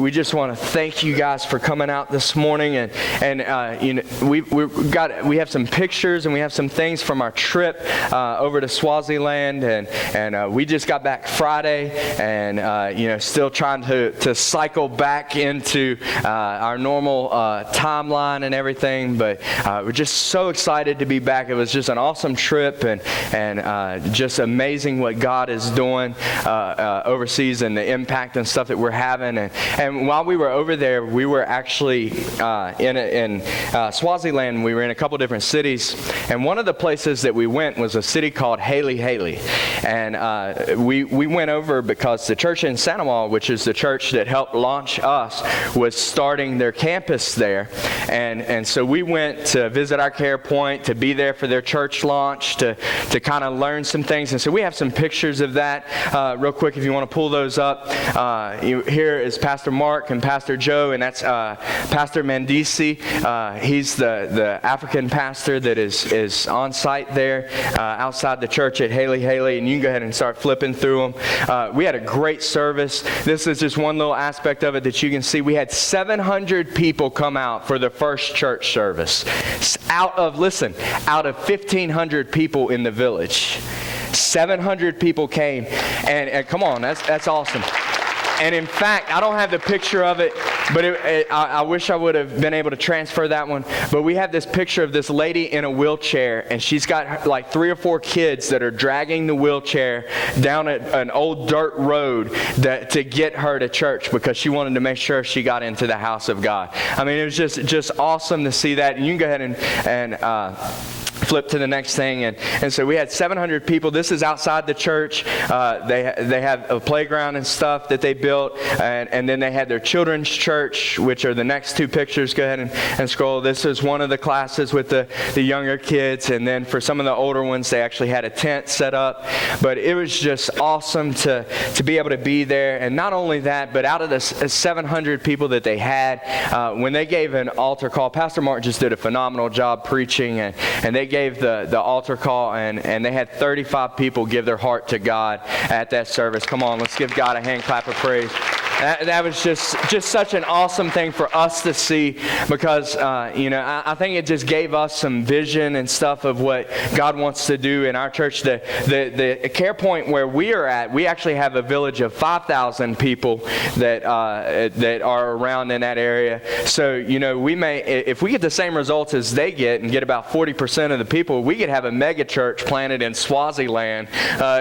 we just want to thank you guys for coming out this morning, and you know, we have some pictures and we have some things from our trip over to Swaziland, and we just got back Friday, and you know, still trying to cycle back into our normal timeline and everything, but we're just so excited to be back. It was just an awesome trip, and just amazing what God is doing overseas and the impact and stuff that we're having. And while we were over there, we were actually in Swaziland. We were in a couple different cities, and one of the places that we went was a city called Hawley. And we went over because the church in Sanawal, which is the church that helped launch us, was starting their campus there. And so we went to visit our care point, to be there for their church launch, to kind of learn some things. And so we have some pictures of that real quick if you want to pull those up. Here is Pastor Mark and Pastor Joe, and that's Pastor Mandisi. He's the African pastor that is on site there outside the church at Hawley, and you can go ahead and start flipping through them. We had a great service. This is just one little aspect of it that you can see. We had 700 people come out for the first church service. Out of 1,500 people in the village. 700 people came, and come on, that's awesome. And in fact, I don't have the picture of it, but I wish I would have been able to transfer that one. But we have this picture of this lady in a wheelchair, and she's got like 3 or 4 kids that are dragging the wheelchair down an old dirt road to get her to church because she wanted to make sure she got into the house of God. I mean, it was just awesome to see that. And you can go ahead and flip to the next thing, and so we had 700 people. This is outside the church. They have a playground and stuff that they built, and then they had their children's church, which are the next 2 pictures. Go ahead and scroll. This is one of the classes with the younger kids, and then for some of the older ones, they actually had a tent set up. But it was just awesome to be able to be there. And not only that, but out of the 700 people that they had, when they gave an altar call, Pastor Mark just did a phenomenal job preaching, and they gave the altar call, and they had 35 people give their heart to God at that service. Come on, let's give God a hand clap of praise. That was just such an awesome thing for us to see, because you know, I think it just gave us some vision and stuff of what God wants to do in our church. The care point where we are at, we actually have a village of 5,000 people that are around in that area. So you know, we may, if we get the same results as they get and get about 40% of the people, we could have a mega church planted in Swaziland.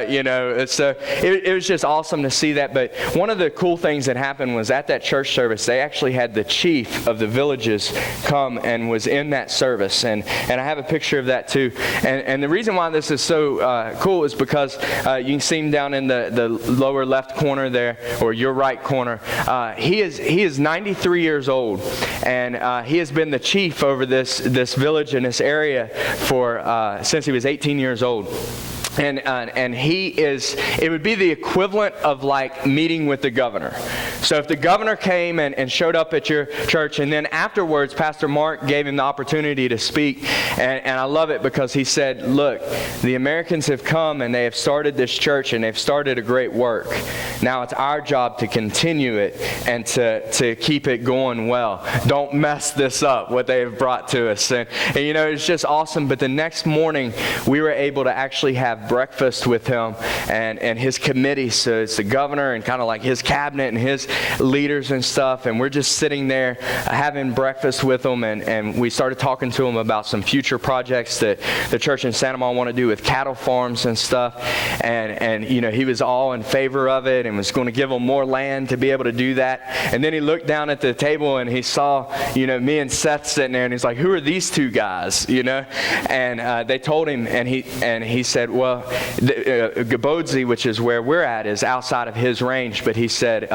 You know, so it was just awesome to see that. But one of the cool things that happened was at that church service, they actually had the chief of the villages come and was in that service, and I have a picture of that too. And the reason why this is so cool is because you can see him down in the lower left corner there, or your right corner. He is 93 years old, and he has been the chief over this village in this area for since he was 18 years old. And he is, it would be the equivalent of like meeting with the governor. So if the governor came and showed up at your church, and then afterwards Pastor Mark gave him the opportunity to speak, and I love it because he said, look, the Americans have come and they have started this church and they've started a great work. Now it's our job to continue it and to keep it going well. Don't mess this up, what they have brought to us. And you know, it's just awesome. But the next morning we were able to actually have breakfast with him and his committee. So it's the governor and kind of like his cabinet and his leaders and stuff, and we're just sitting there having breakfast with them, and we started talking to him about some future projects that the church in Santa Monica want to do with cattle farms and stuff, and you know, he was all in favor of it and was going to give them more land to be able to do that. And then he looked down at the table and he saw, you know, me and Seth sitting there, and he's like, who are these 2 guys, you know? And they told him, and he said, well, Gabodzi, which is where we're at, is outside of his range, but he said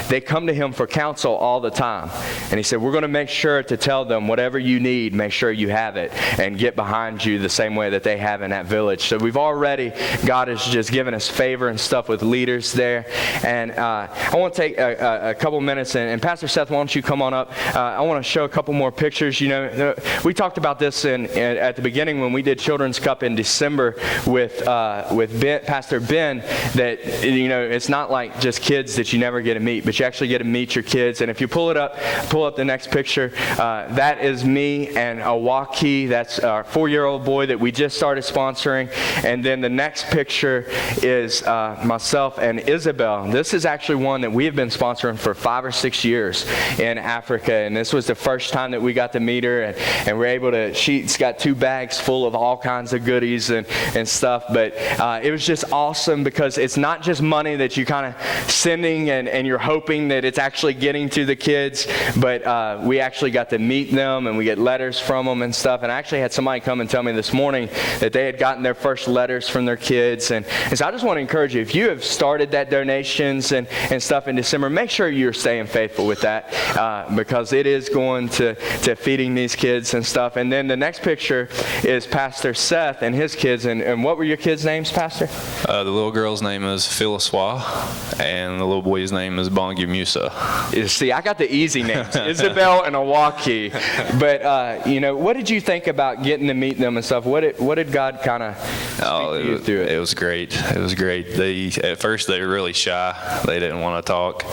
they come to him for counsel all the time. And he said, we're going to make sure to tell them whatever you need, make sure you have it, and get behind you the same way that they have in that village. So we've already, God has just given us favor and stuff with leaders there. And I want to take a couple minutes, and Pastor Seth, why don't you come on up? I want to show a couple more pictures. You know, we talked about this at the beginning when we did Children's Cup in December with Pastor Ben, that, you know, it's not like just kids that you never get to meet. meet, but you actually get to meet your kids. And if you pull up the next picture, that is me and Awaki. That's our 4-year-old boy that we just started sponsoring. And then the next picture is myself and Isabel. This is actually one that we have been sponsoring for 5 or 6 years in Africa. And this was the first time that we got to meet her, and we're able to, she's got 2 bags full of all kinds of goodies and stuff. But it was just awesome because it's not just money that you kind of sending and you're hoping that it's actually getting to the kids, but we actually got to meet them and we get letters from them and stuff. And I actually had somebody come and tell me this morning that they had gotten their first letters from their kids. And so I just want to encourage you, if you have started that donations and stuff in December, make sure you're staying faithful with that because it is going to feeding these kids and stuff. And then the next picture is Pastor Seth and his kids. And what were your kids' names, Pastor? The little girl's name is Phylliswa, and the little boy's name is Bongi Musa. See, I got the easy names, Isabel and Awaki. But, what did you think about getting to meet them and stuff? What did God kind of speak to you through it? It was great. It was great. At first, they were really shy. They didn't want to talk.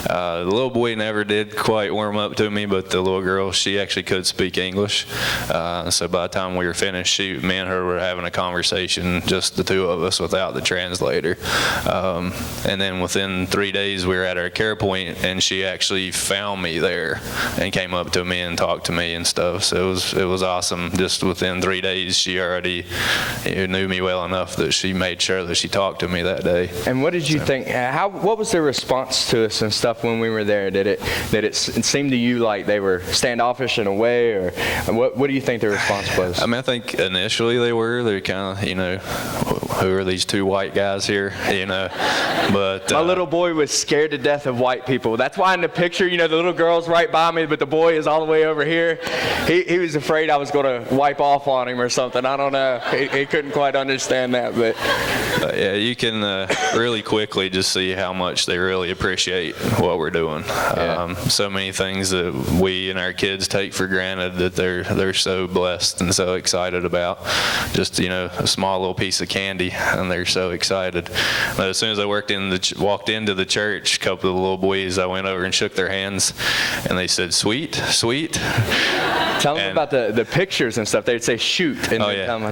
The little boy never did quite warm up to me, but the little girl, she actually could speak English. So by the time we were finished, me and her were having a conversation, just the 2 of us without the translator. And then within 3 days, we were at our care point, and she actually found me there and came up to me and talked to me and stuff. So it was awesome. Just within 3 days, she already knew me well enough that she made sure that she talked to me that day. And what did you think? What was their response to us and stuff when we were there? Did it seem to you like they were standoffish in a way, or what do you think their response was? I mean, I think initially they're kind of, who are these 2 white guys here, but my little boy was scared to death of white people. That's why in the picture, the little girl's right by me, but the boy is all the way over here. He was afraid I was going to wipe off on him or something. I don't know. He couldn't quite understand that, but yeah, you can really quickly just see how much they really appreciate what we're doing. Yeah. So many things that we and our kids take for granted that they're so blessed and so excited about. Just a small little piece of candy, and they're so excited. But as soon as I walked into the church, a couple of the little boys, I went over and shook their hands, and they said, "Sweet, sweet." Tell them about the pictures and stuff. They'd say, "Shoot." And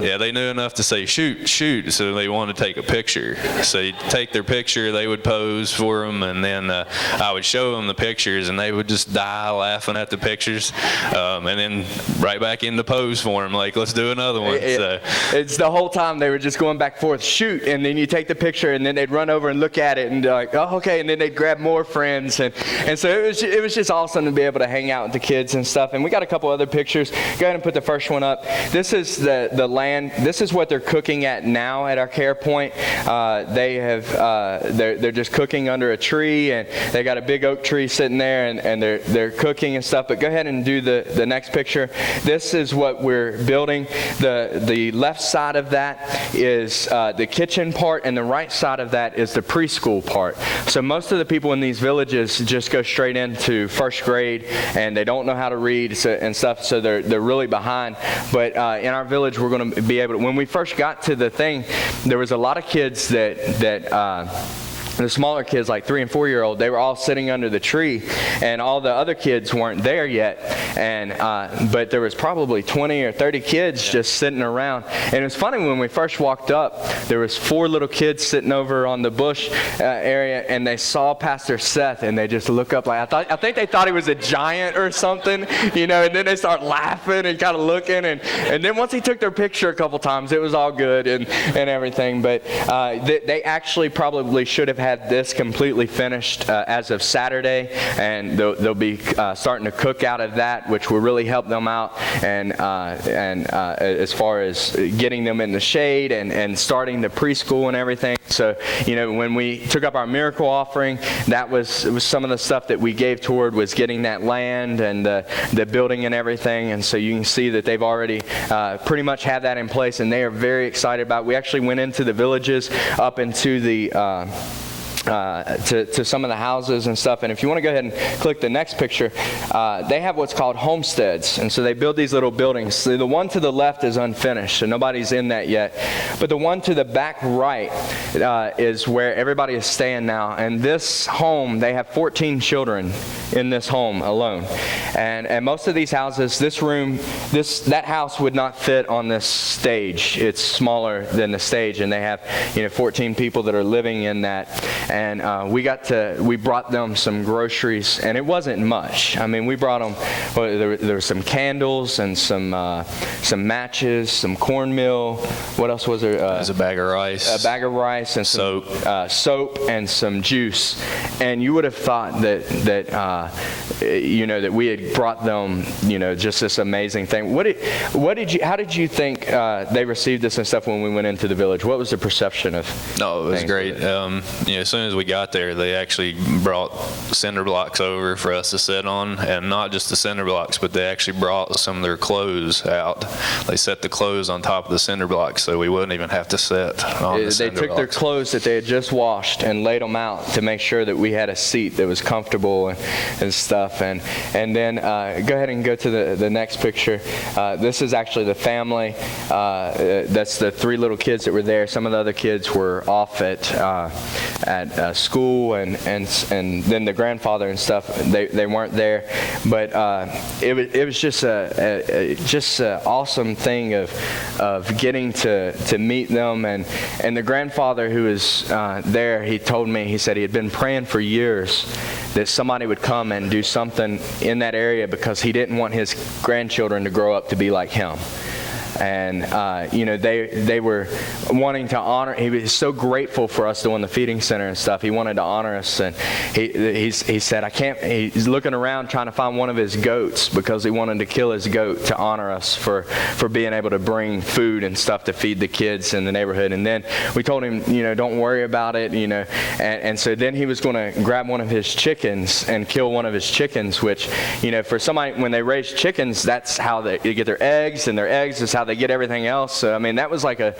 yeah, they knew enough to say, "Shoot, shoot." So they wanted to take a picture. So you'd take their picture, they would pose for them, and then I would show them the pictures, and they would just die laughing at the pictures, and then right back into pose for them, like, let's do another one. It's the whole time they were just going back and forth, shoot, and then you take the picture, and then they'd run over and look at it, and like, oh, okay, and then they'd grab more friends, and so it was just awesome to be able to hang out with the kids and stuff. And we got a couple other pictures. Go ahead and put the first one up. This is the land. This is what they're cooking at now at our care point. They're just cooking under a tree, and they got a big oak tree sitting there, and they're cooking and stuff. But go ahead and do the next picture. This is what we're building. The left side of that is the kitchen part, and the right side of that is the preschool part. So most of the people in these villages just go straight into first grade, and they don't know how to read and stuff, so they're really behind. But in our village, we're going to be able to, when we first got to the thing, there was a lot of kids that the smaller kids, like 3 and 4 year old, they were all sitting under the tree, and all the other kids weren't there yet. And but there was probably 20 or 30 kids just sitting around. And it was funny, when we first walked up, there was 4 little kids sitting over on the bush area, and they saw Pastor Seth, and they just look up like, I think they thought he was a giant or something, and then they start laughing and kind of looking, and then once he took their picture a couple times, it was all good and everything. But they actually probably should have had this completely finished as of Saturday, and they'll be starting to cook out of that, which will really help them out, and as far as getting them in the shade and starting the preschool and everything. So when we took up our miracle offering, it was some of the stuff that we gave toward was getting that land and the building and everything. And so you can see that they've already pretty much have that in place, and they are very excited about it. We actually went into the villages up into the to some of the houses and stuff. And if you want to go ahead and click the next picture, they have what's called homesteads. And so they build these little buildings. So the one to the left is unfinished, so nobody's in that yet. But the one to the back right is where everybody is staying now. And this home, they have 14 children in this home alone. And most of these houses, this room, that house would not fit on this stage. It's smaller than the stage, and they have 14 people that are living in that. And we brought them some groceries, and it wasn't much. I mean, we brought them. There were some candles and some matches, some cornmeal. What else was there? There's a bag of rice. A bag of rice and soap. Soap and some juice. And you would have thought that we had brought them, just this amazing thing. How did you think they received this and stuff when we went into the village? What was the perception of? No, it was great. As soon as we got there, they actually brought cinder blocks over for us to sit on, and not just the cinder blocks, but they actually brought some of their clothes out. They set the clothes on top of the cinder blocks, so we wouldn't even have to sit on the cinder blocks. They took their clothes that they had just washed and laid them out to make sure that we had a seat that was comfortable and stuff. And then go ahead and go to the next picture. This is actually the family. That's the 3 little kids that were there. Some of the other kids were off at school, and then the grandfather and stuff, they weren't there. But it was just an awesome thing of getting to meet them. And the grandfather who was there, he told me, he said he had been praying for years that somebody would come and do something in that area because he didn't want his grandchildren to grow up to be like him. And they were wanting to honor. He was so grateful for us doing the feeding center and stuff. He wanted to honor us, and he said, he's looking around trying to find one of his goats because he wanted to kill his goat to honor us for being able to bring food and stuff to feed the kids in the neighborhood. And then we told him, don't worry about it, and so then he was going to grab one of his chickens and kill one of his chickens, which, for somebody, when they raise chickens, that's how they get their eggs, and their eggs is how they get everything else. So, I mean, that was like a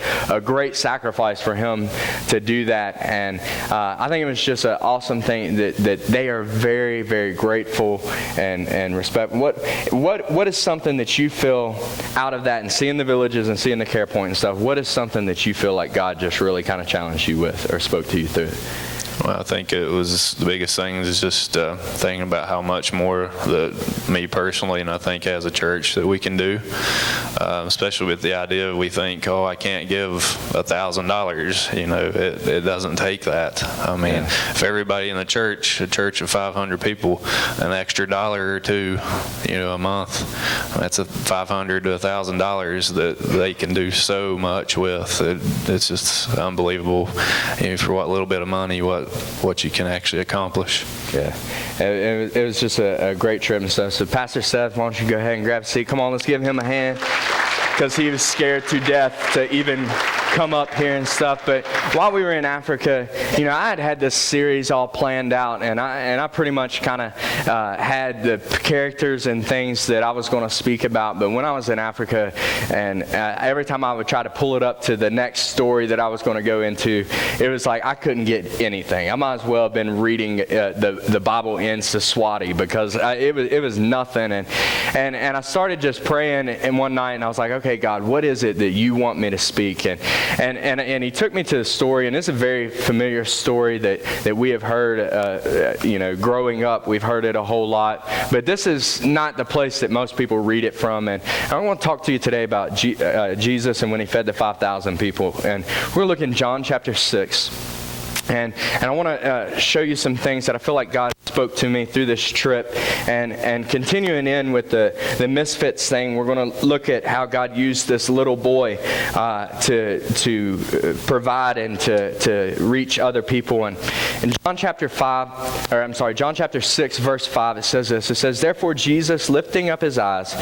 great sacrifice for him to do that. And I think it was just an awesome thing that they are very, very grateful and respect. What is something that you feel out of that, and seeing the villages and seeing the care point and stuff, what is something that you feel like God just really kind of challenged you with or spoke to you through? Well, I think it was the biggest thing is just thinking about how much more that me personally, and I think as a church, that we can do, especially with the idea we think, I can't give $1,000. It doesn't take that. I mean, if everybody in the church, a church of 500 people, an extra $1 or $2, a month, that's $500 to $1,000 that they can do so much with. It's just unbelievable, for what little bit of money, what you can actually accomplish. Yeah, it was just a great trip and stuff. So Pastor Seth, why don't you go ahead and grab a seat? Come on, let's give him a hand, because he was scared to death to even come up here and stuff. But while we were in Africa, I had this series all planned out, and I pretty much kind of had the characters and things that I was going to speak about. But when I was in Africa, and every time I would try to pull it up to the next story that I was going to go into, it was like I couldn't get anything. I might as well have been reading the Bible in Swahili, because it was nothing. And I started just praying, and one night, and I was like, okay, God, what is it that you want me to speak? And he took me to the story, and it's a very familiar story that we have heard, growing up. We've heard it a whole lot, but this is not the place that most people read it from. And I want to talk to you today about Jesus and when he fed the 5,000 people. And we're looking at John chapter 6. And I want to show you some things that I feel like God spoke to me through this trip. And continuing in with the Misfits thing, we're going to look at how God used this little boy to provide and to reach other people. And in John chapter 6, verse 5, it says this. It says, "Therefore Jesus, lifting up his eyes,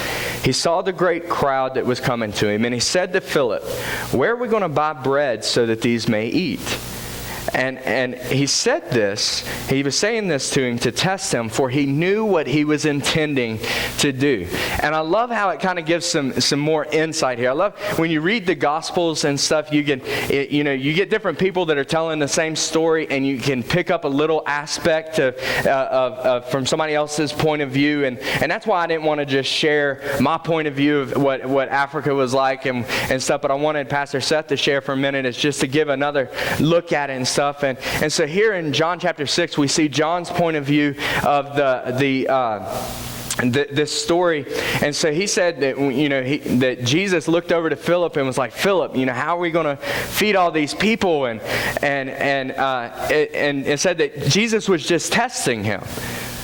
he saw the great crowd that was coming to him. And he said to Philip, 'Where are we going to buy bread so that these may eat?' And he said this, he was saying this to him to test him, for he knew what he was intending to do. And I love how it kind of gives some more insight here. I love when you read the Gospels and stuff, you get different people that are telling the same story, and you can pick up a little aspect from somebody else's point of view. And that's why I didn't want to just share my point of view of what Africa was like and stuff, but I wanted Pastor Seth to share for a minute, is just to give another look at it and stuff. And so here in John chapter 6, we see John's point of view of this story. And so he said that that Jesus looked over to Philip and was like, Philip, how are we going to feed all these people? And said that Jesus was just testing him,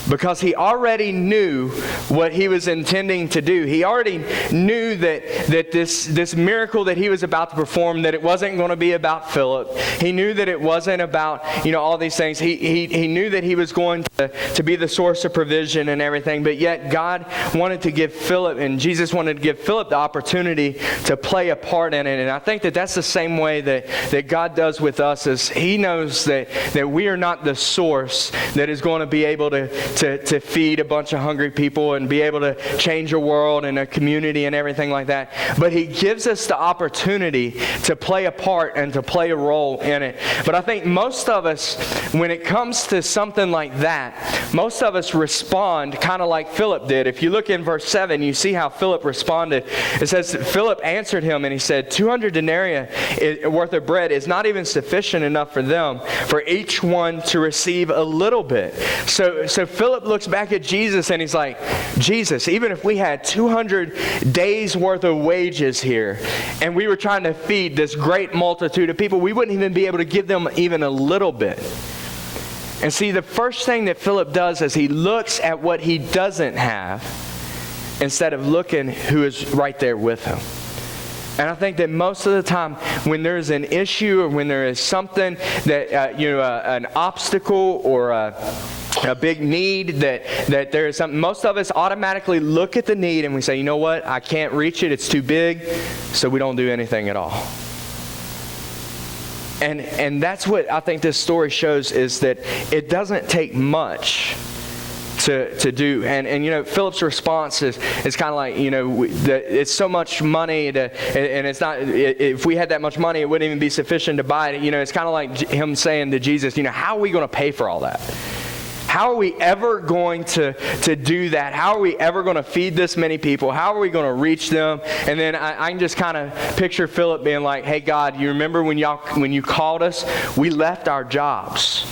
because he already knew what he was intending to do. He already knew that this miracle that he was about to perform, that it wasn't going to be about Philip. He knew that it wasn't about all these things. He knew that he was going to be the source of provision and everything. But yet God wanted to give Philip, and Jesus wanted to give Philip the opportunity to play a part in it. And I think that that's the same way that God does with us, is he knows that we are not the source that is going to be able to feed a bunch of hungry people and be able to change a world and a community and everything like that. But he gives us the opportunity to play a part and to play a role in it. But I think most of us, when it comes to something like that, most of us respond kind of like Philip did. If you look in verse 7, you see how Philip responded. It says that Philip answered him and he said, 200 denarii worth of bread is not even sufficient enough for them, for each one to receive a little bit. So Philip looks back at Jesus and he's like, Jesus, even if we had 200 days worth of wages here and we were trying to feed this great multitude of people, we wouldn't even be able to give them even a little bit. And see, the first thing that Philip does is he looks at what he doesn't have instead of looking who is right there with him. And I think that most of the time when there's an issue or when there is something that, an obstacle or a big need that there is something, most of us automatically look at the need and we say, you know what, I can't reach it, it's too big, so we don't do anything at all. And that's what I think this story shows, is that it doesn't take much to do. And Philip's response is kind of like, it's so much money and it's not, if we had that much money, it wouldn't even be sufficient to buy it. It's kind of like him saying to Jesus, how are we going to pay for all that? How are we ever going to do that? How are we ever going to feed this many people? How are we going to reach them? And then I can just kind of picture Philip being like, hey God, you remember when you called us? We left our jobs.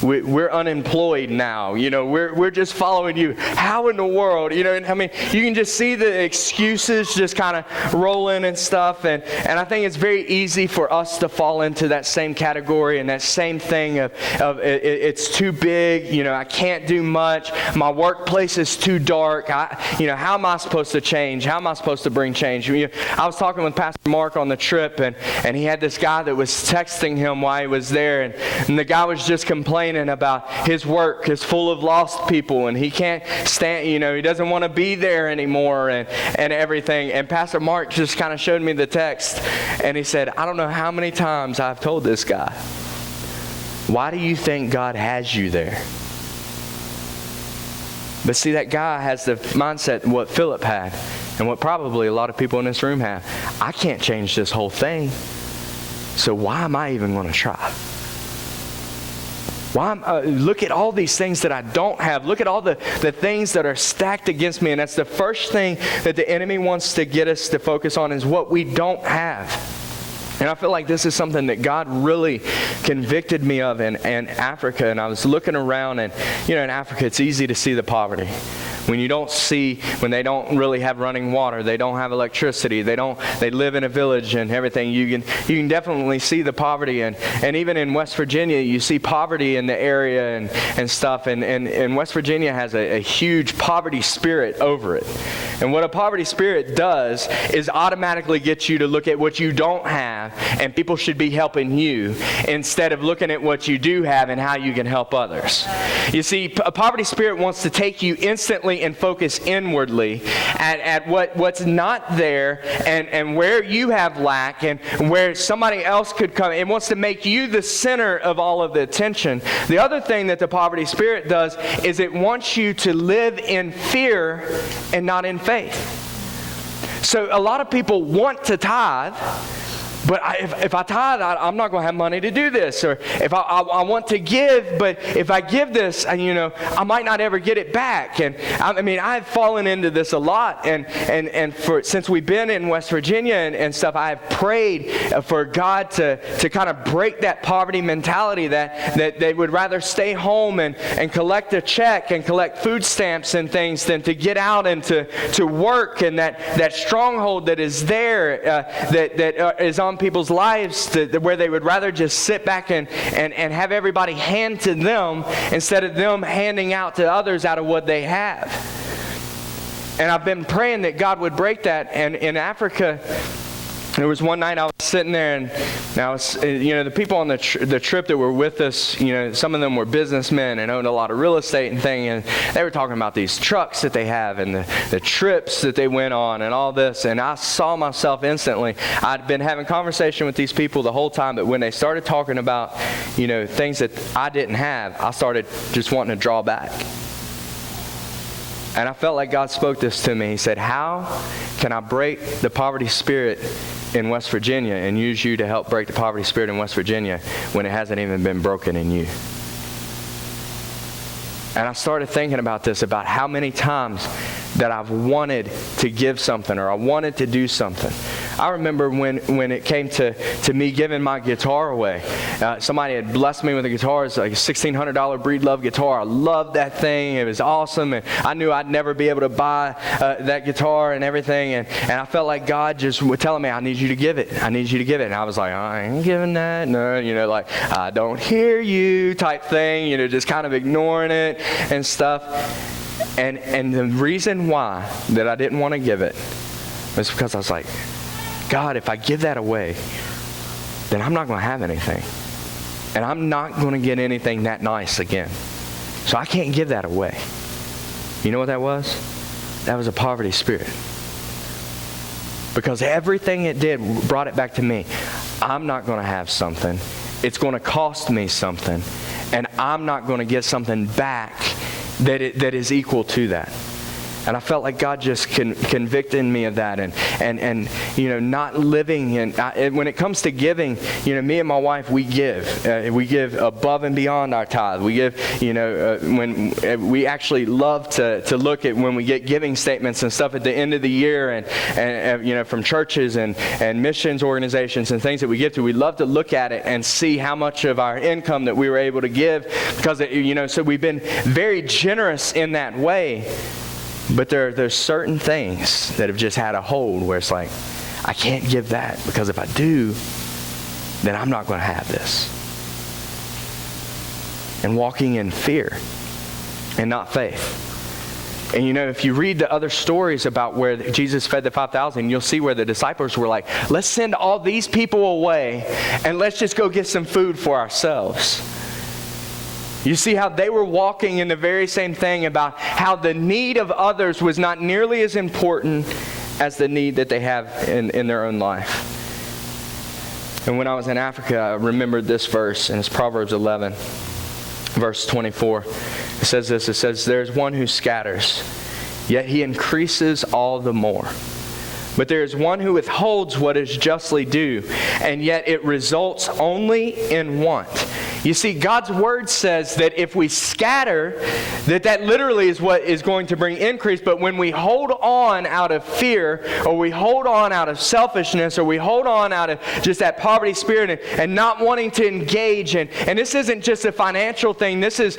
We're unemployed now. We're just following you. How in the world? You can just see the excuses just kind of roll in and stuff. And I think it's very easy for us to fall into that same category and that same thing of it's too big. I can't do much. My workplace is too dark. How am I supposed to change? How am I supposed to bring change? I was talking with Pastor Mark on the trip, and he had this guy that was texting him while he was there, and the guy was just complaining about his work is full of lost people and he can't stand, he doesn't want to be there anymore and everything. And Pastor Mark just kind of showed me the text and he said, I don't know how many times I've told this guy, why do you think God has you there? But see, that guy has the mindset what Philip had and what probably a lot of people in this room have. I can't change this whole thing, so why am I even going to try? Look at all these things that I don't have. Look at all the things that are stacked against me. And that's the first thing that the enemy wants to get us to focus on, is what we don't have. And I feel like this is something that God really convicted me of in Africa. And I was looking around, and in Africa it's easy to see the poverty. When they don't really have running water, they don't have electricity, they live in a village and everything, you can definitely see the poverty. And even in West Virginia, you see poverty in the area and stuff. And West Virginia has a huge poverty spirit over it. And what a poverty spirit does is automatically get you to look at what you don't have, and people should be helping you instead of looking at what you do have and how you can help others. You see, a poverty spirit wants to take you instantly and focus inwardly at what's not there and where you have lack and where somebody else could come. It wants to make you the center of all of the attention. The other thing that the poverty spirit does is it wants you to live in fear and not in faith. So a lot of people want to tithe, but if I tithe, I'm not going to have money to do this. Or if I want to give, but if I give this, I might not ever get it back. And I've fallen into this a lot. And since we've been in West Virginia and stuff, I have prayed for God to kind of break that poverty mentality that they would rather stay home and collect a check and collect food stamps and things than to get out and to work. And that stronghold that is there, that is on people's lives, where they would rather just sit back and have everybody hand to them instead of them handing out to others out of what they have. And I've been praying that God would break that. And in Africa, there was one night I was sitting there, and I was, the people on the trip that were with us, some of them were businessmen and owned a lot of real estate and things, and they were talking about these trucks that they have and the trips that they went on and all this. And I saw myself instantly. I'd been having conversation with these people the whole time, but when they started talking about, things that I didn't have, I started just wanting to draw back. And I felt like God spoke this to me. He said, how can I break the poverty spirit in West Virginia and use you to help break the poverty spirit in West Virginia when it hasn't even been broken in you? And I started thinking about this, about how many times that I've wanted to give something or I wanted to do something. I remember when it came to me giving my guitar away. Somebody had blessed me with a guitar. It's like a $1,600 Breedlove guitar. I loved that thing. It was awesome. And I knew I'd never be able to buy that guitar and everything. And I felt like God just was telling me, I need you to give it. I need you to give it. And I was like, I ain't giving that. No, like, I don't hear you type thing, just kind of ignoring it and stuff. And the reason why that I didn't want to give it was because I was like, God, if I give that away, then I'm not going to have anything. And I'm not going to get anything that nice again. So I can't give that away. You know what that was? That was a poverty spirit. Because everything it did brought it back to me. I'm not going to have something. It's going to cost me something. And I'm not going to get something back that is equal to that. And I felt like God just convicted me of that, and not living in. When it comes to giving, me and my wife, we give above and beyond our tithe. We give, when we actually love to look at when we get giving statements and stuff at the end of the year, and from churches and missions organizations and things that we give to. We love to look at it and see how much of our income that we were able to give, because so we've been very generous in that way. But there's certain things that have just had a hold where it's like, I can't give that, because if I do, then I'm not going to have this. And walking in fear and not faith. And if you read the other stories about where Jesus fed the 5,000, you'll see where the disciples were like, let's send all these people away and let's just go get some food for ourselves. You see how they were walking in the very same thing about how the need of others was not nearly as important as the need that they have in their own life. And when I was in Africa, I remembered this verse, and it's Proverbs 11, verse 24. It says this, it says, there's one who scatters, yet he increases all the more. But there is one who withholds what is justly due, and yet it results only in want. You see, God's word says that if we scatter, that literally is what is going to bring increase. But when we hold on out of fear, or we hold on out of selfishness, or we hold on out of just that poverty spirit and not wanting to engage, and this isn't just a financial thing. This is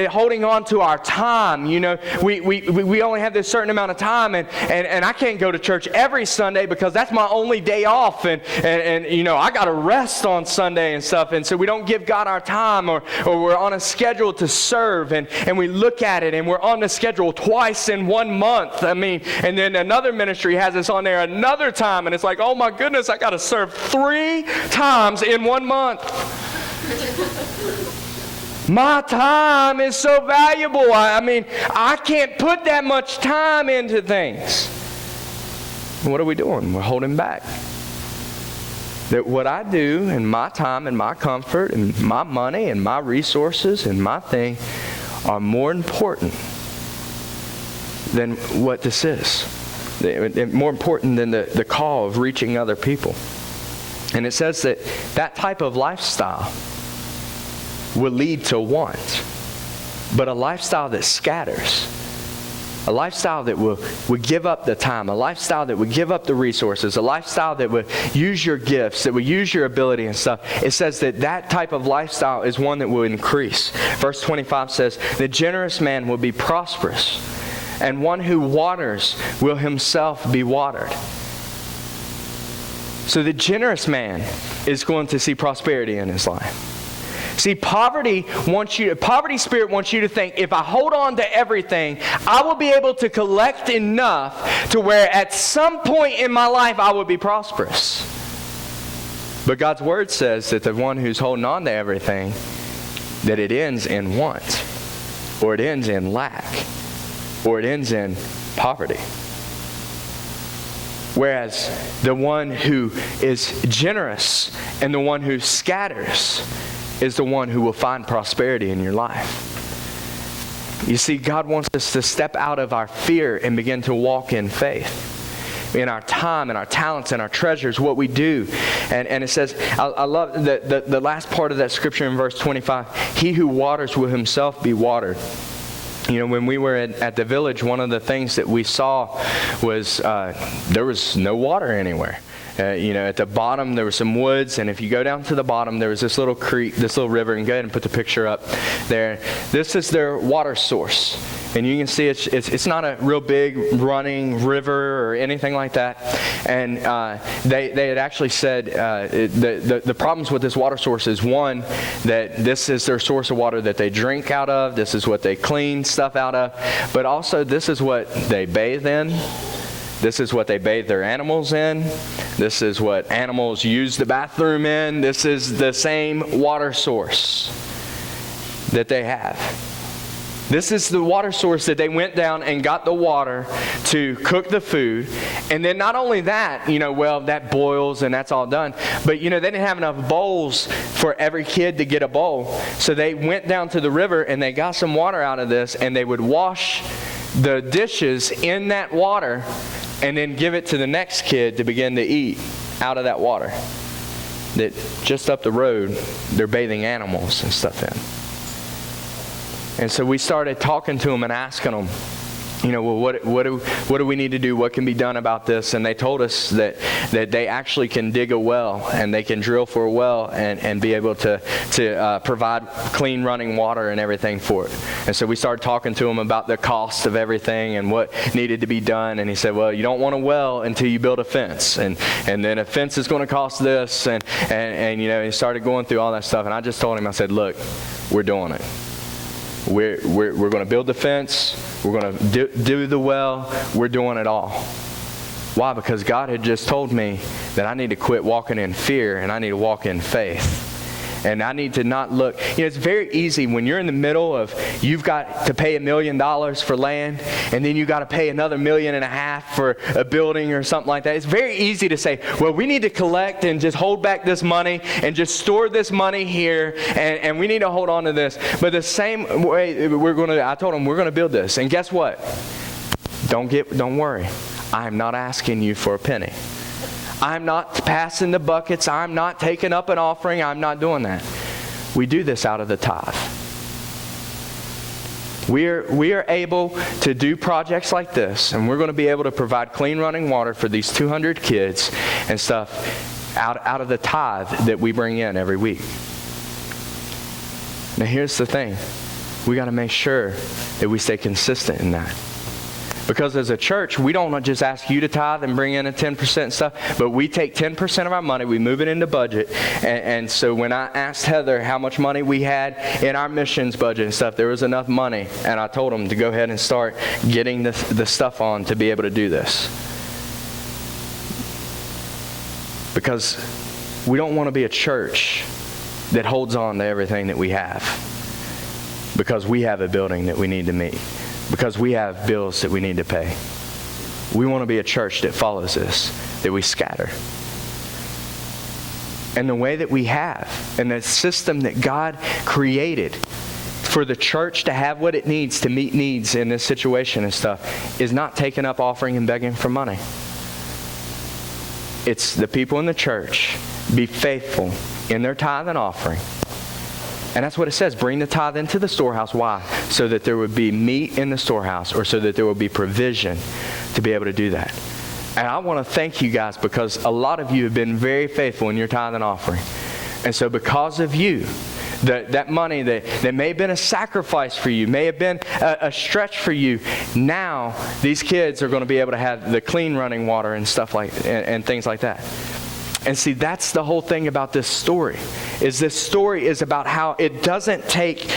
holding on to our time. We only have this certain amount of time, and I can't go to church every Sunday because that's my only day off, and I got to rest on Sunday and stuff, and so we don't give God our time, or we're on a schedule to serve, and we look at it and we're on the schedule twice in 1 month. I mean, and then another ministry has us on there another time, and it's like, oh my goodness, I got to serve 3 times in 1 month. My time is so valuable. I mean, I can't put that much time into things. What are we doing? We're holding back. That what I do in my time and my comfort and my money and my resources and my thing are more important than what this is. More important than the call of reaching other people. And it says that type of lifestyle will lead to want. But a lifestyle that scatters, a lifestyle that would give up the time, a lifestyle that would give up the resources, a lifestyle that would use your gifts, that would use your ability and stuff, it says that type of lifestyle is one that will increase. Verse 25 says, the generous man will be prosperous, and one who waters will himself be watered. So the generous man is going to see prosperity in his life. See, poverty spirit wants you to think, if I hold on to everything, I will be able to collect enough to where at some point in my life I will be prosperous. But God's word says that the one who's holding on to everything, that it ends in want, or it ends in lack, or it ends in poverty. Whereas the one who is generous and the one who scatters is the one who will find prosperity in your life. You see, God wants us to step out of our fear and begin to walk in faith. In our time and our talents and our treasures, what we do. And it says, I love the last part of that scripture in verse 25, he who waters will himself be watered. You know, when we were at the village, one of the things that we saw was there was no water anywhere. At the bottom there were some woods, and if you go down to the bottom, there was this little creek, this little river, and go ahead and put the picture up there. This is their water source, and you can see it's not a real big running river or anything like that. And they had actually said the problems with this water source is, one, that this is their source of water that they drink out of. This is what they clean stuff out of, but also this is what they bathe in. This is what they bathe their animals in. This is what animals use the bathroom in. This is the same water source that they have. This is the water source that they went down and got the water to cook the food. And then not only that, that boils and that's all done. But, they didn't have enough bowls for every kid to get a bowl. So they went down to the river and they got some water out of this, and they would wash the dishes in that water and then give it to the next kid to begin to eat out of that water. That just up the road, they're bathing animals and stuff in. And so we started talking to them and asking them, what do we need to do? What can be done about this? And they told us that they actually can dig a well, and they can drill for a well and be able to provide clean running water and everything for it. And so we started talking to him about the cost of everything and what needed to be done. And he said, well, you don't want a well until you build a fence. And then a fence is going to cost this. And he started going through all that stuff. And I just told him, I said, look, we're doing it. We're going to build the fence. We're going to do the well. We're doing it all. Why? Because God had just told me that I need to quit walking in fear and I need to walk in faith. And I need to not look. It's very easy when you're in the middle of, you've got to pay $1 million for land, and then you got to pay another $1.5 million for a building or something like that. It's very easy to say, well, we need to collect and just hold back this money and just store this money here, and we need to hold on to this. But the same way I told them, we're going to build this. And guess what? Don't worry. I'm not asking you for a penny. I'm not passing the buckets. I'm not taking up an offering. I'm not doing that. We do this out of the tithe. We are able to do projects like this, and we're going to be able to provide clean running water for these 200 kids and stuff out of the tithe that we bring in every week. Now here's the thing. We got to make sure that we stay consistent in that. Because as a church, we don't just ask you to tithe and bring in a 10% stuff, but we take 10% of our money, we move it into budget. And so when I asked Heather how much money we had in our missions budget and stuff, there was enough money. And I told them to go ahead and start getting the stuff on to be able to do this. Because we don't want to be a church that holds on to everything that we have. Because we have a building that we need to meet. Because we have bills that we need to pay. We want to be a church that follows this, that we scatter. And the way that we have, and the system that God created for the church to have what it needs to meet needs in this situation and stuff, is not taking up offering and begging for money. It's the people in the church be faithful in their tithe and offering. And that's what it says. Bring the tithe into the storehouse. Why? So that there would be meat in the storehouse, or so that there would be provision to be able to do that. And I want to thank you guys, because a lot of you have been very faithful in your tithe and offering. And so because of you, that money that may have been a sacrifice for you, may have been a stretch for you, now these kids are going to be able to have the clean running water and stuff and things like that. And see, that's the whole thing about this story. This story is about how it doesn't take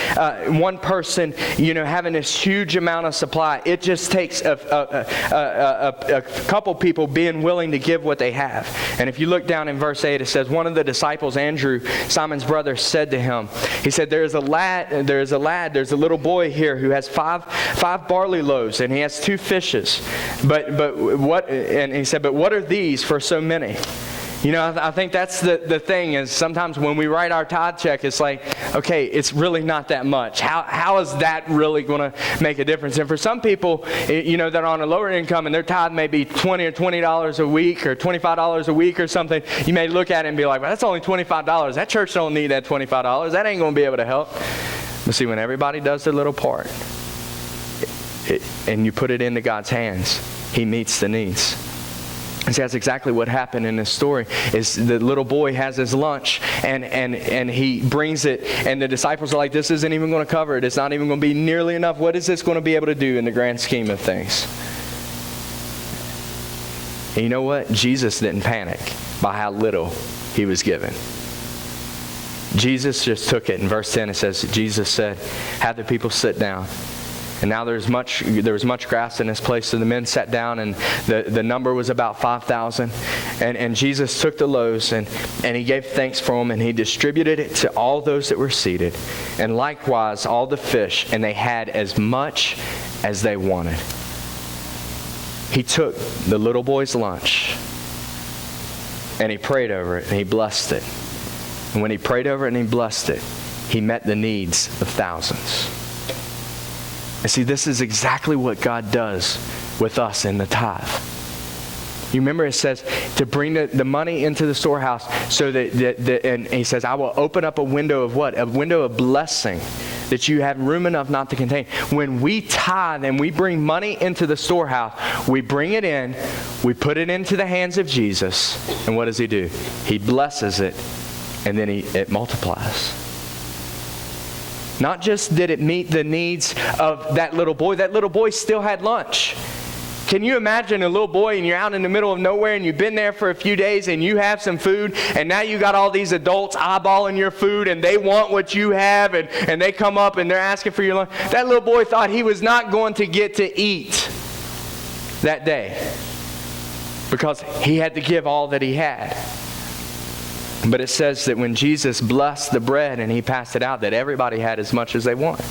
one person, having this huge amount of supply. It just takes a couple people being willing to give what they have. And if you look down in verse 8, it says, one of the disciples, Andrew, Simon's brother, said to him, he said, there's a little boy here who has five barley loaves, and he has 2 fishes. But what? And he said, but what are these for so many? I think that's the thing, is sometimes when we write our tithe check, it's like, okay, it's really not that much. How is that really going to make a difference? And for some people, that are on a lower income and their tithe may be $20 or $20 a week or $25 a week or something, you may look at it and be like, well, that's only $25. That church don't need that $25. That ain't going to be able to help. But see, when everybody does their little part, and you put it into God's hands, He meets the needs. And see, that's exactly what happened in this story. Is the little boy has his lunch, and he brings it, and the disciples are like, this isn't even going to cover it. It's not even going to be nearly enough. What is this going to be able to do in the grand scheme of things? And you know what? Jesus didn't panic by how little he was given. Jesus just took it. In verse 10 it says, Jesus said, have the people sit down. And now there was much grass in this place, so the men sat down, and the number was about 5,000. And Jesus took the loaves, and He gave thanks for them, and He distributed it to all those that were seated, and likewise all the fish, and they had as much as they wanted. He took the little boy's lunch, and He prayed over it, and He blessed it. And when He prayed over it and He blessed it, He met the needs of thousands. And see, this is exactly what God does with us in the tithe. You remember it says to bring the money into the storehouse, so that and He says, I will open up a window of what? A window of blessing that you have room enough not to contain. When we tithe and we bring money into the storehouse, we bring it in, we put it into the hands of Jesus, and what does He do? He blesses it, and then it multiplies. Not just did it meet the needs of that little boy still had lunch. Can you imagine a little boy, and you're out in the middle of nowhere, and you've been there for a few days, and you have some food, and now you got all these adults eyeballing your food, and they want what you have, and they come up and they're asking for your lunch. That little boy thought he was not going to get to eat that day because he had to give all that he had. But it says that when Jesus blessed the bread and He passed it out, that everybody had as much as they wanted.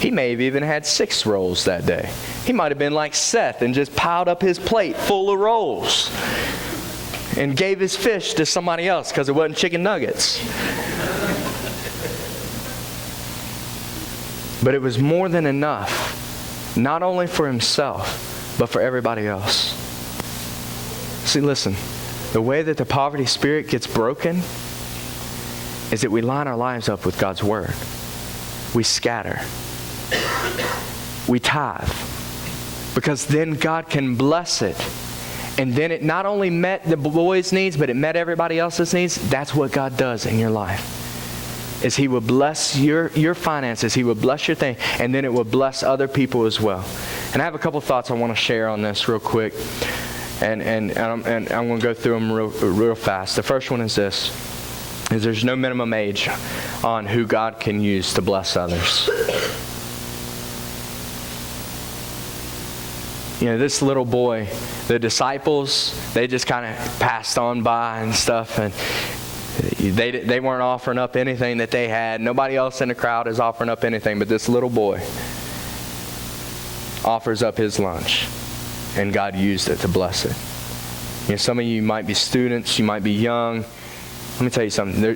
He may have even had 6 rolls that day. He might have been like Seth and just piled up his plate full of rolls and gave his fish to somebody else because it wasn't chicken nuggets. But it was more than enough, not only for himself, but for everybody else. See, listen. The way that the poverty spirit gets broken is that we line our lives up with God's Word. We scatter. We tithe. Because then God can bless it. And then it not only met the boy's needs, but it met everybody else's needs. That's what God does in your life. Is He will bless your finances. He will bless your thing. And then it will bless other people as well. And I have a couple thoughts I want to share on this real quick. And I'm going to go through them real fast. The first one is this, is there's no minimum age on who God can use to bless others. You know, this little boy, the disciples, they just kind of passed on by and stuff, and they weren't offering up anything that they had. Nobody else in the crowd is offering up anything, but this little boy offers up his lunch, and God used it to bless it. You know, some of you might be students, you might be young. Let me tell you something.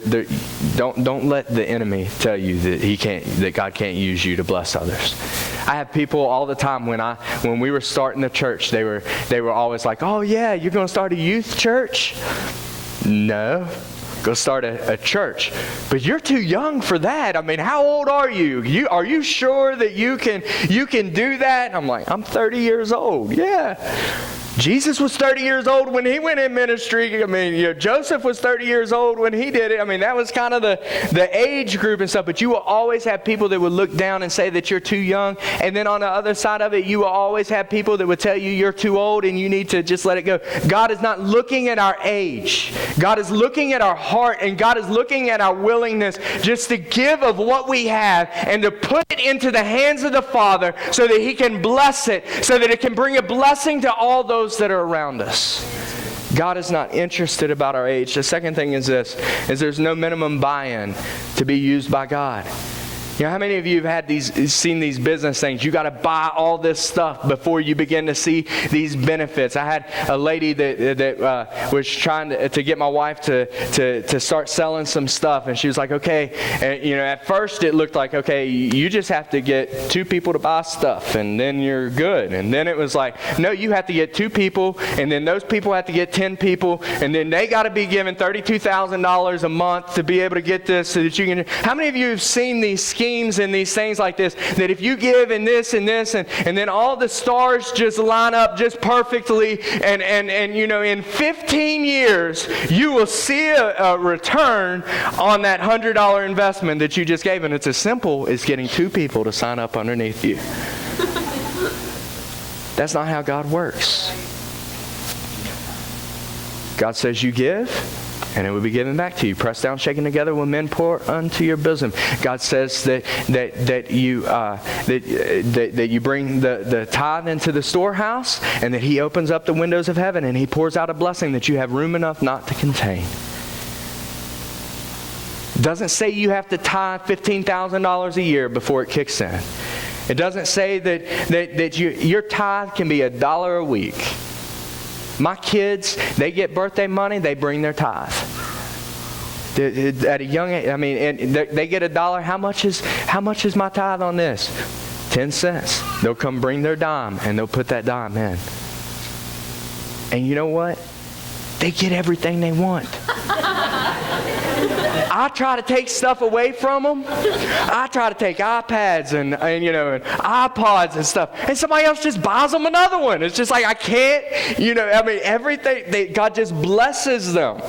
Don't let the enemy tell you that God can't use you to bless others. I have people all the time when we were starting the church, they were always like, "Oh yeah, you're going to start a youth church?" No. Go start a church. But you're too young for that. I mean, how old are you? Are you sure that you can do that? I'm like, I'm 30 years old. Yeah. Jesus was 30 years old when he went in ministry. I mean, you know, Joseph was 30 years old when he did it. I mean, that was kind of the age group and stuff. But you will always have people that would look down and say that you're too young. And then on the other side of it, you will always have people that would tell you you're too old and you need to just let it go. God is not looking at our age. God is looking at our heart, and God is looking at our willingness just to give of what we have and to put it into the hands of the Father so that He can bless it, so that it can bring a blessing to all those that are around us. God is not interested about our age. The second thing is this, is there's no minimum buy-in to be used by God. You know, how many of you have seen these business things? You got to buy all this stuff before you begin to see these benefits. I had a lady that was trying to get my wife to start selling some stuff, and she was like, okay. And you know, at first it looked like, okay, you just have to get 2 people to buy stuff, and then you're good. And then it was like, no, you have to get 2 people, and then those people have to get 10 people, and then they got to be given $32,000 a month to be able to get this, so that you can. How many of you have seen these schemes and these things like this, that if you give in this and this, and then all the stars just line up just perfectly, and you know, in 15 years you will see a return on that $100 investment that you just gave. And it's as simple as getting 2 people to sign up underneath you. That's not how God works. God says you give, and it will be given back to you. Pressed down, shaken together, will men pour unto your bosom. God says that you bring the tithe into the storehouse, and that He opens up the windows of heaven, and He pours out a blessing that you have room enough not to contain. It doesn't say you have to tithe $15,000 a year before it kicks in. It doesn't say that your tithe can be $1 a week. My kids, they get birthday money, they bring their tithe. At a young age, I mean, and they get $1. How much is my tithe on this? 10 cents. They'll come bring their dime, and they'll put that dime in. And you know what? They get everything they want. I try to take stuff away from them. I try to take iPads and iPods and stuff, and somebody else just buys them another one. It's just like, I can't, everything, God just blesses them.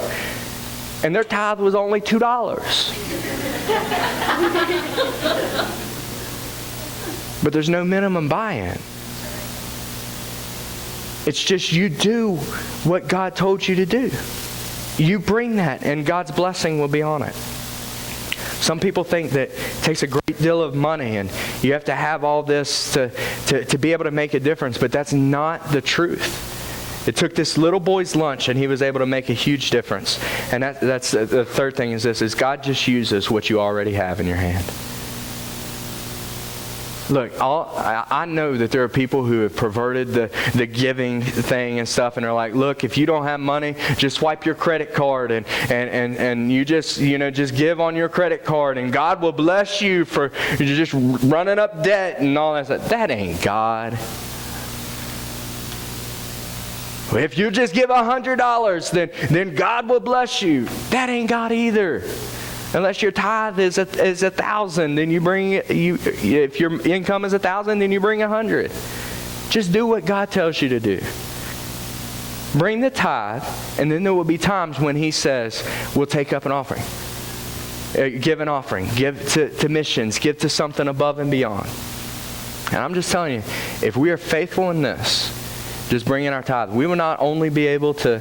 And their tithe was only $2. But there's no minimum buy-in. It's just you do what God told you to do. You bring that, and God's blessing will be on it. Some people think that it takes a great deal of money, and you have to have all this to be able to make a difference, but that's not the truth. It took this little boy's lunch, and he was able to make a huge difference. And that's the third thing is this, is God just uses what you already have in your hand. Look, I know that there are people who have perverted the giving thing and stuff, and they're like, look, if you don't have money, just swipe your credit card and you just give on your credit card, and God will bless you for just running up debt and all that stuff. That ain't God. If you just give $100, then God will bless you. That ain't God either. Unless your tithe is 1,000, then you bring if your income is 1,000, then you bring 100. Just do what God tells you to do. Bring the tithe, and then there will be times when He says, we'll take up an offering. Give an offering. Give to missions. Give to something above and beyond. And I'm just telling you, if we are faithful in this, just bringing our tithe, we will not only be able to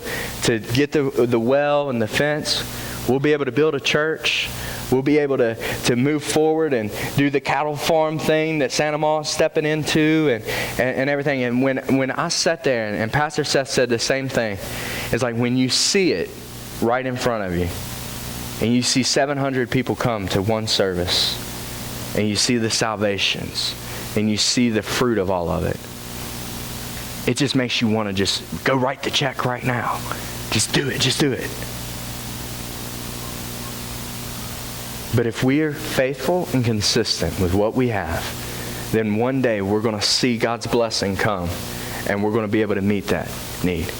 get the well and the fence, we'll be able to build a church. We'll be able to move forward and do the cattle farm thing that Santa Ma's stepping into and everything. And when I sat there, and Pastor Seth said the same thing, it's like when you see it right in front of you, and you see 700 people come to one service, and you see the salvations, and you see the fruit of all of it, it just makes you want to just go write the check right now. Just do it. Just do it. But if we are faithful and consistent with what we have, then one day we're going to see God's blessing come, and we're going to be able to meet that need.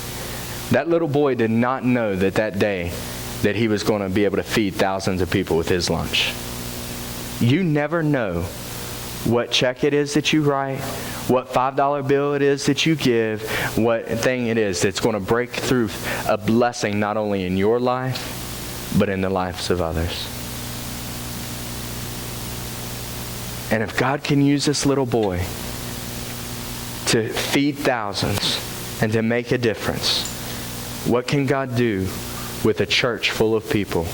That little boy did not know that day that he was going to be able to feed thousands of people with his lunch. You never know what check it is that you write, what $5 bill it is that you give, what thing it is that's going to break through a blessing not only in your life, but in the lives of others. And if God can use this little boy to feed thousands and to make a difference, what can God do with a church full of people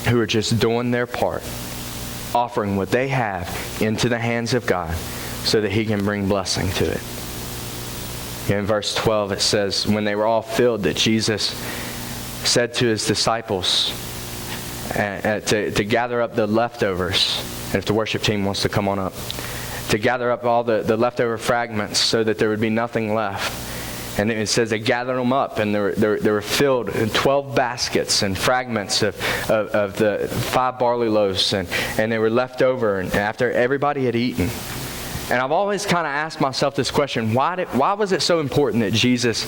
who are just doing their part, offering what they have into the hands of God so that He can bring blessing to it? In verse 12 it says, when they were all filled, that Jesus said to His disciples to gather up the leftovers. And if the worship team wants to come on up, to gather up all the leftover fragments so that there would be nothing left. And it says they gathered them up, and they were filled in 12 baskets and fragments of the 5 barley loaves, and they were left over and after everybody had eaten. And I've always kind of asked myself this question, why was it so important that Jesus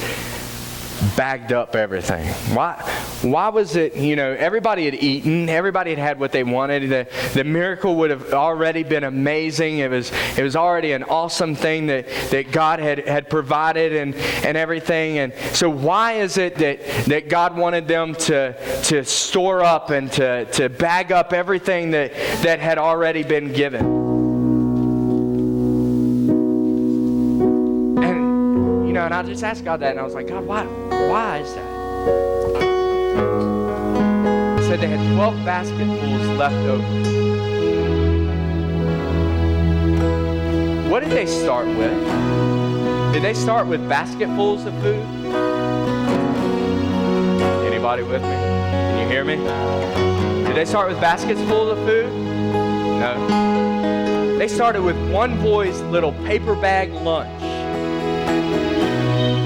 bagged up everything? Why was it, everybody had eaten, everybody had had what they wanted. The miracle would have already been amazing. It was already an awesome thing that God had provided and everything. And so why is it that God wanted them to store up and to bag up everything that had already been given? And I just asked God that, and I was like, God, why is that? He said they had 12 basketfuls left over. What did they start with? Did they start with basketfuls of food? Anybody with me? Can you hear me? Did they start with baskets full of food? No. They started with one boy's little paper bag lunch.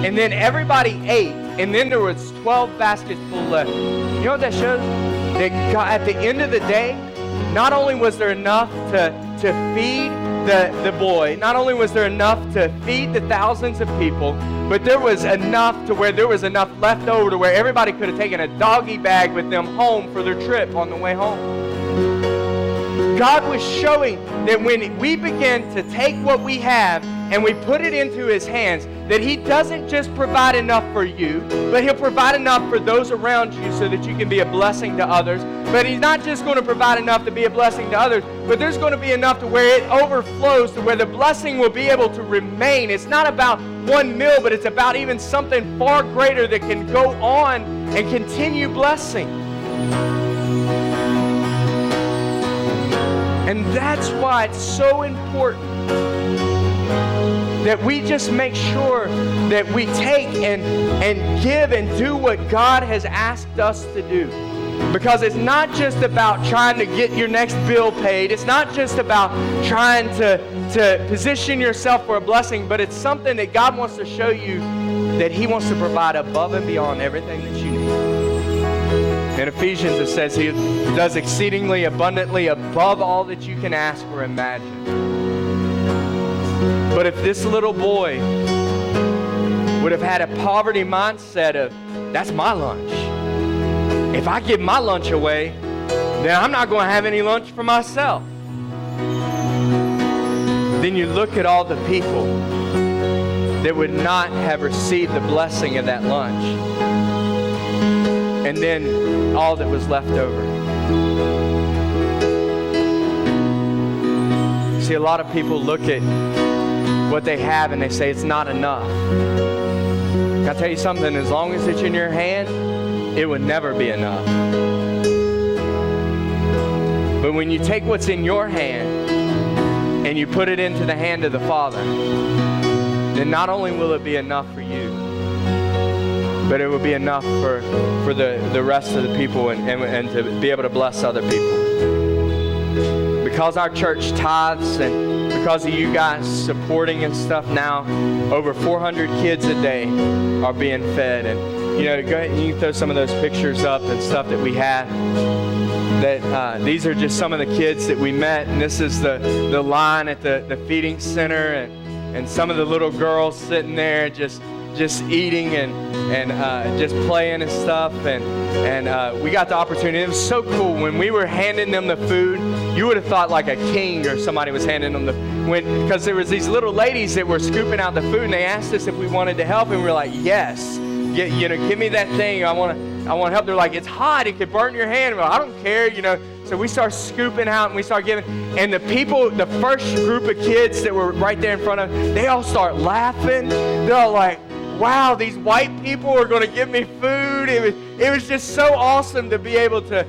And then everybody ate, and then there was 12 baskets full left. You know what that shows? That God, at the end of the day, not only was there enough to feed the boy, not only was there enough to feed the thousands of people, but there was enough to where there was enough left over to where everybody could have taken a doggy bag with them home for their trip on the way home. God was showing that when we begin to take what we have and we put it into His hands, that He doesn't just provide enough for you, but He'll provide enough for those around you so that you can be a blessing to others. But He's not just going to provide enough to be a blessing to others, but there's going to be enough to where it overflows, to where the blessing will be able to remain. It's not about one meal, but it's about even something far greater that can go on and continue blessing. And that's why it's so important that we just make sure that we take and give and do what God has asked us to do. Because it's not just about trying to get your next bill paid. It's not just about trying to position yourself for a blessing, but it's something that God wants to show you that He wants to provide above and beyond everything that you need. In Ephesians it says He does exceedingly abundantly above all that you can ask or imagine. But if this little boy would have had a poverty mindset of, that's my lunch. If I give my lunch away, then I'm not going to have any lunch for myself. Then you look at all the people that would not have received the blessing of that lunch. And then all that was left over. See, a lot of people look at what they have and they say it's not enough. Can I tell you something? As long as it's in your hand, it would never be enough. But when you take what's in your hand and you put it into the hand of the Father, then not only will it be enough for you, but it will be enough for the rest of the people and to be able to bless other people. Because our church tithes and because of you guys supporting and stuff now, over 400 kids a day are being fed. And go ahead and you can throw some of those pictures up and stuff that we have. These are just some of the kids that we met, and this is the line at the feeding center, and some of the little girls sitting there just eating and just playing and stuff, and we got the opportunity. It was so cool when we were handing them the food. You would have thought like a king or somebody was handing them because there was these little ladies that were scooping out the food, and they asked us if we wanted to help, and we were like, yes, give me that thing. I want to help. They're like, it's hot, it could burn your hand. Well, I don't care, So we start scooping out and we start giving. And the first group of kids that were right there in front of, they all start laughing. They're all like, wow, these white people are going to give me food. It was just so awesome to be able to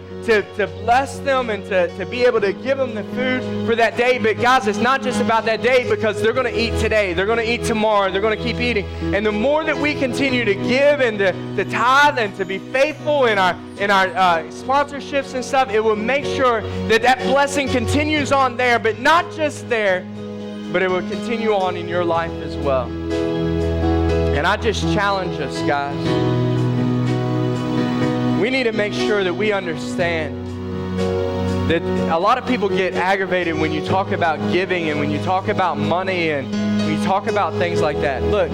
bless them and to be able to give them the food for that day. But guys, it's not just about that day, because they're going to eat today. They're going to eat tomorrow. They're going to keep eating. And the more that we continue to give and to tithe and to be faithful in our sponsorships and stuff, it will make sure that blessing continues on there, but not just there, but it will continue on in your life as well. And I just challenge us, guys. We need to make sure that we understand that a lot of people get aggravated when you talk about giving and when you talk about money and when you talk about things like that. Look,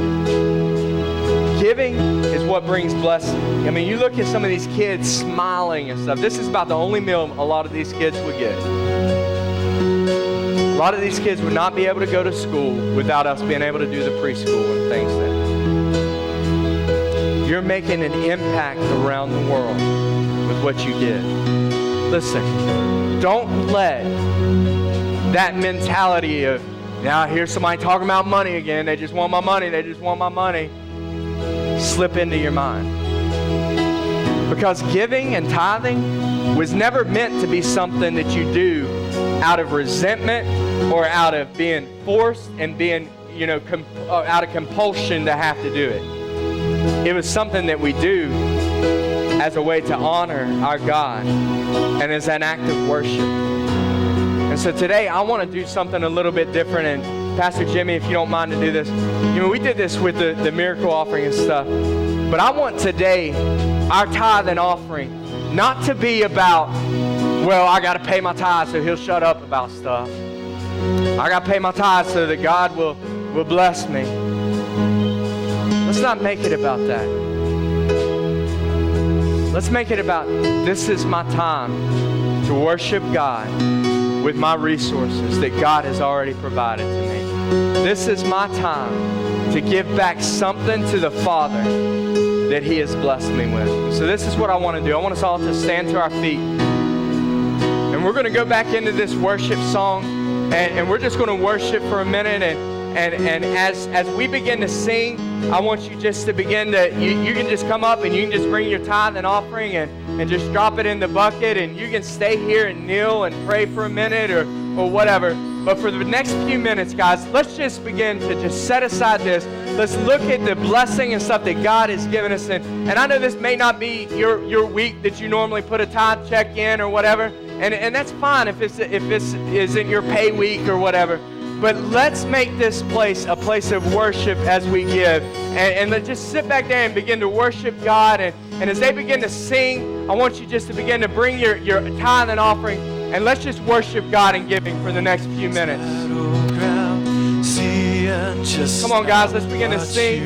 giving is what brings blessing. I mean, you look at some of these kids smiling and stuff. This is about the only meal a lot of these kids would get. A lot of these kids would not be able to go to school without us being able to do the preschool and things there. You're making an impact around the world with what you give. Listen, don't let that mentality of, now here's somebody talking about money again, they just want my money, slip into your mind. Because giving and tithing was never meant to be something that you do out of resentment or out of being forced and being, out of compulsion to have to do it. It was something that we do as a way to honor our God and as an act of worship. And so today I want to do something a little bit different. And Pastor Jimmy, if you don't mind to do this, we did this with the miracle offering and stuff. But I want today our tithe and offering not to be about, well, I got to pay my tithe so he'll shut up about stuff. I got to pay my tithe so that God will bless me. Let's not make it about that. Let's make it about, this is my time to worship God with my resources that God has already provided to me. This is my time to give back something to the Father that He has blessed me with. So this is what I want to do. I want us all to stand to our feet. And we're going to go back into this worship song, and we're just going to worship for a minute. And as we begin to sing, I want you just to begin to, you can just come up and you can just bring your tithe and offering and just drop it in the bucket, and you can stay here and kneel and pray for a minute or whatever. But for the next few minutes, guys, let's just begin to just set aside this. Let's look at the blessing and stuff that God has given us. And I know this may not be your week that you normally put a tithe check in or whatever. And that's fine if this isn't your pay week or whatever. But let's make this place a place of worship as we give. And let's just sit back there and begin to worship God. And as they begin to sing, I want you just to begin to bring your tithe and offering. And let's just worship God in giving for the next few minutes. Come on, guys, let's begin to sing.